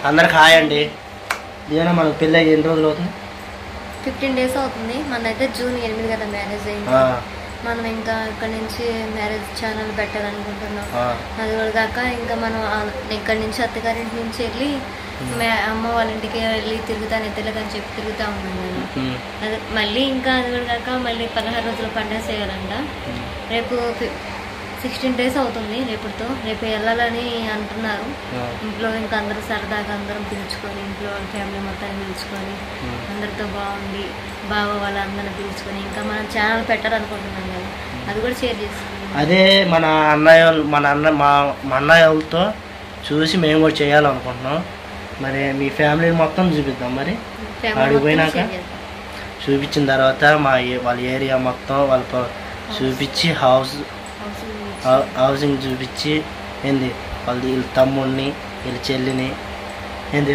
అందరికి హాయ్ అండి. దీవెన మనకు పెళ్ళి అయ్యి ఎన్ని రోజులు అవుతుంది? 15 days అవుతుంది. మనైతే జూన్ 8 కదా మ్యారేజ్ అయింది. మనం ఇంకా ఇక్కడ నుంచి మ్యారేజ్ ఛానల్ పెట్టాలనుకుంటున్నాం. అది కూడా కాక ఇంకా మనం ఇక్కడ నుంచి అత్తగారింటి నుంచి వెళ్ళి అమ్మ వాళ్ళ ఇంటికి వెళ్ళి తిరుగుతాను ఎత్తలేదని చెప్పి తిరుగుతా ఉన్నాను నేను. అది మళ్ళీ ఇంకా అది కూడా కాక మళ్ళీ 16 రోజులు పండుగ చేయాలంట. రేపు 16 days అవుతుంది రేపుతో. రేపు వెళ్ళాలని అంటున్నారు. ఇంట్లో ఇంకా అందరూ సరదాగా అందరం పిలుచుకొని ఇంట్లో ఫ్యామిలీ మొత్తాన్ని పిలుచుకొని అందరితో బాగుండి బావ వాళ్ళందరినీ పిలుచుకొని ఇంకా మనం ఛానల్ పెట్టాలనుకుంటున్నాం కదా, అది కూడా షేర్ చేసుకుంటాం. అదే మన అన్నయ్యలతో చూసి మేము కూడా చేయాలనుకుంటున్నాం. మరి మీ ఫ్యామిలీ మొత్తం చూపిద్దాం. మరి అడిగి పోయినాక చూపించిన తర్వాత వాళ్ళ ఏరియా మొత్తం వాళ్ళతో చూపించి హౌసింగ్ చూపించి ఏంది వీళ్ళ తమ్ముడిని వీళ్ళ చెల్లిని ఏంది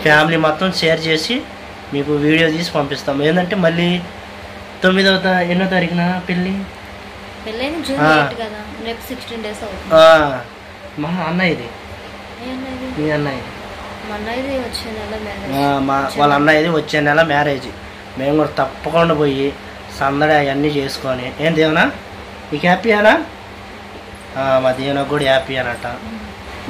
ఫ్యామిలీ మొత్తం షేర్ చేసి మీకు వీడియో తీసి పంపిస్తాం. ఏంటంటే మళ్ళీ 9వ తారీఖున పెళ్ళి మా అన్నయ్యది మీ అన్నయ్యది వాళ్ళ అన్నయ్యది వచ్చే నెల మ్యారేజ్. మేము కూడా తప్పకుండా పోయి సందడి అవన్నీ చేసుకొని ఏం దేవనా నీకు హ్యాపీయానా? మా దేవనకు కూడా హ్యాపీ అనట.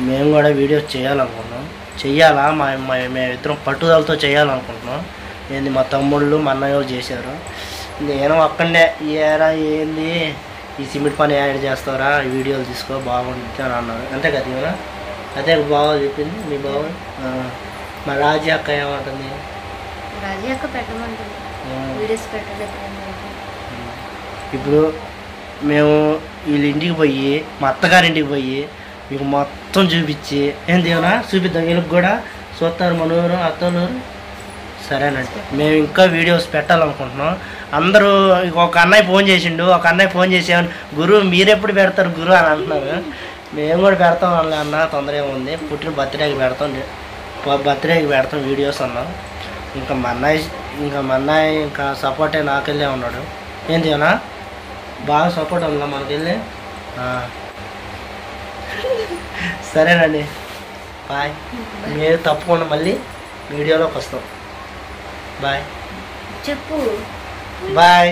మేము కూడా వీడియోస్ చేయాలనుకుంటున్నాం. చెయ్యాలా మేమిద్దరం పట్టుదలతో చేయాలనుకుంటున్నాం. ఏంది మా తమ్ముళ్ళు మా అన్నయ్య చేశారు. నేను ఒక్కడే ఏరా ఏంది ఈ సిమెంట్ పని యాడ్ చేస్తారా వీడియోలు తీసుకో బాగుంటుంది అని అన్నారు. అంతే కదా దేవనా? అదే బాగా చెప్పింది మీ బావ. మా రాజీ అక్క ఏమంటుంది? ఇప్పుడు మేము వీళ్ళ ఇంటికి పోయి మా అత్తగారింటికి పోయి మీకు మొత్తం చూపించి ఏం దేవనా చూపిద్దాం. వీళ్ళకి కూడా చూస్తారు మనూరు అత్తనూరు. సరేనండి, మేము ఇంకా వీడియోస్ పెట్టాలనుకుంటున్నాం. అందరూ ఒక అన్నయ్య ఫోన్ చేసిండు. ఒక అన్నయ్య ఫోన్ చేసామని గురువు మీరెప్పుడు పెడతారు గురువు అని అంటున్నారు. మేము కూడా పెడతాం అన్న, తొందర ఏముంది, పుట్టిన బర్త్డేకి పెడతాం వీడియోస్ అన్నాం. ఇంకా మా అన్నయ్య ఇంకా సపోర్టే నాకెళ్ళే ఉన్నాడు. ఏంటి అన్నా బాగా సపోర్ట్ ఉందా మనకెళ్ళి? సరేనండి, బాయ్. మీరు తప్పకుండా మళ్ళీ వీడియోలోకి వస్తాం. బాయ్ చెప్పు. బాయ్.